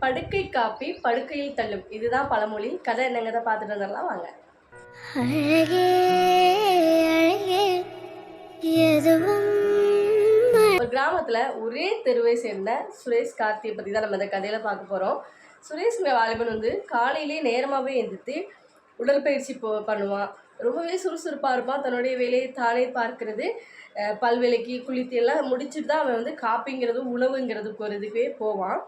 படுக்கை காப்பி படுக்கையில் தள்ளும், இதுதான் பழமொழி. கதை என்னங்கிறத பார்த்துட்டு வந்துடலாம் வாங்க. அழகே அழகே எதுவும் ஒரு கிராமத்தில் ஒரே தெருவை சேர்ந்த சுரேஷ் கார்த்தியை பற்றி தான் நம்ம இந்த கதையில் பார்க்க போகிறோம். சுரேஷ்ங்கிற வாலிபன் காலையிலே நேரமாகவே எழுந்திரித்து உடற்பயிற்சி பண்ணுவான். ரொம்பவே சுறுசுறுப்பாக இருப்பான். தன்னுடைய வேலையை தானே பார்க்கறது, பல்வேலைக்கு குளித்து எல்லாம் முடிச்சுட்டு தான் அவன் காப்பிங்கிறது உணவுங்கிறதுக்கு ஒரு இதுவே போவான்.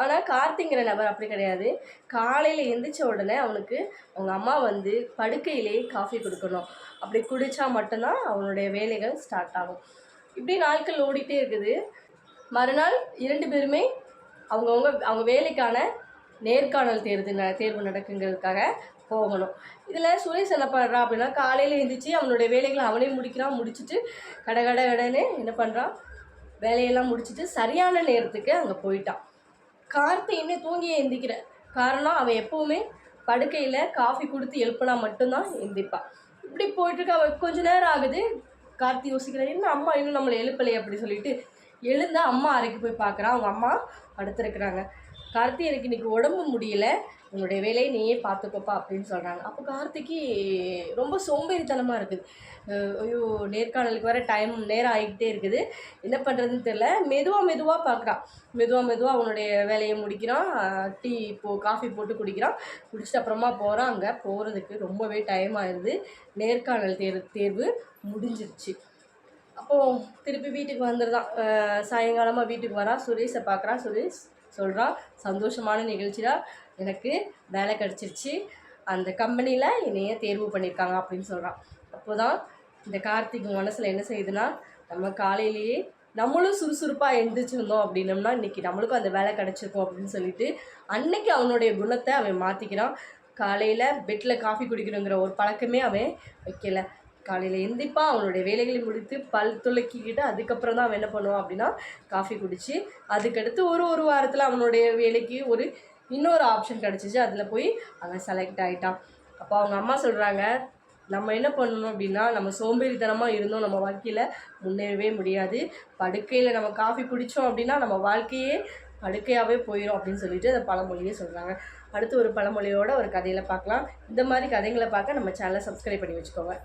ஆனால் கார்த்திங்கிற நபர் அப்படி கிடையாது. காலையில் எந்திரிச்ச உடனே அவனுக்கு அவங்க அம்மா படுக்கையிலேயே காஃபி கொடுக்கணும். அப்படி குடித்தா மட்டும்தான் அவனுடைய வேலைகள் ஸ்டார்ட் ஆகும். இப்படி நாட்கள் ஓடிட்டே இருக்குது. மறுநாள் 2 பேருமே அவங்க வேலைக்கான நேர்காணல் தேர்வு நடக்குங்கிறதுக்காக போகணும். இதில் சுரேஷ் என்ன பண்ணுறான் அப்படின்னா, காலையில் எழுந்திரிச்சு அவனுடைய வேலைகளை அவனே முடிக்கிறான். முடிச்சுட்டு கடன்னு என்ன பண்ணுறான், வேலையெல்லாம் முடிச்சுட்டு சரியான நேரத்துக்கு அங்கே போயிட்டான். கார்த்தி இன்னும் தூங்கி எந்திக்கிற காரணம், அவன் எப்போவுமே படுக்கையில் காஃபி கொடுத்து எழுப்பினா மட்டும்தான் எந்திப்பான். இப்படி போயிட்டுருக்க அவன் கொஞ்ச நேரம் ஆகுது. கார்த்தி யோசிக்கிறான், என்ன அம்மா இன்னும் நம்மளை எழுப்பலையே அப்படி சொல்லிட்டு எழுந்த அம்மா அறைக்கு போய் பார்க்குறான். அவங்க அம்மா படுத்துருக்குறாங்க. கார்த்தி, எனக்கு இன்றைக்கி உடம்பு முடியலை, உன்னுடைய வேலையை நீயே பார்த்துக்கோப்பா அப்படின்னு சொல்கிறாங்க. அப்போ கார்த்திக்கு ரொம்ப சோம்பேறித்தனமாக இருக்குது. ஐயோ, நேர்காணலுக்கு வர நேரம் ஆகிக்கிட்டே இருக்குது, என்ன பண்ணுறதுன்னு தெரில. மெதுவாக பார்க்குறான். மெதுவாக அவனுடைய வேலையை முடிக்கிறான். காஃபி போட்டு குடிக்கிறான். குடிச்சிட்டு அப்புறமா போகிறான். அங்கே போகிறதுக்கு ரொம்பவே டைம் ஆயிடுது. நேர்காணல் தேர்வு முடிஞ்சிருச்சு. அப்போது திருப்பி வீட்டுக்கு வந்துடுதான். சாயங்காலமாக வீட்டுக்கு வரான். சுரேஷை பார்க்குறான். சுரேஷ் சொல்கிறான், சந்தோஷமான நிகழ்ச்சிடா, எனக்கு வேலை கிடச்சிருச்சு, அந்த கம்பெனியில் என்னைய தேர்வு பண்ணியிருக்காங்க அப்படின்னு சொல்கிறான். அப்போ தான் இந்த கார்த்திக் மனசில் என்ன செய்யுதுன்னா, நம்ம காலையிலேயே நம்மளும் சுறுசுறுப்பாக எழுந்திரிச்சிருந்தோம் அப்படின்னம்னா இன்றைக்கி நம்மளுக்கும் அந்த வேலை கிடச்சிருக்கும் அப்படின்னு சொல்லிட்டு அன்னைக்கு அவனுடைய குணத்தை அவன் மாற்றிக்கிறான். காலையில் பெட்டில் காஃபி குடிக்கணுங்கிற ஒரு பழக்கமே அவன் வைக்கலை. காலையில் எந்திப்பான், அவனுடைய வேலைகளை முடித்து பல் துளக்கிக்கிட்டு அதுக்கப்புறம் தான் அவன் என்ன பண்ணுவான் அப்படின்னா காஃபி குடித்து, அதுக்கடுத்து ஒரு வாரத்தில் அவனுடைய வேலைக்கு இன்னொரு ஆப்ஷன் கிடச்சிச்சு. அதில் போய் அவன் செலக்ட் ஆகிட்டான். அப்போ அவங்க அம்மா சொல்கிறாங்க, நம்ம என்ன பண்ணணும் அப்படின்னா, நம்ம சோம்பேறித்தனமாக இருந்தோம், நம்ம வாழ்க்கையில் முன்னேறவே முடியாது. படுக்கையில் நம்ம காஃபி குடித்தோம் அப்படின்னா நம்ம வாழ்க்கையே படுக்கையாகவே போயிடும் அப்படின்னு சொல்லிட்டு அந்த பழமொழியே சொல்கிறாங்க. அடுத்து ஒரு பழமொழியோட ஒரு கதையில் பார்க்கலாம். இந்த மாதிரி கதைகளை பார்க்க நம்ம சேனலை சப்ஸ்கிரைப் பண்ணி வச்சுக்கோங்க.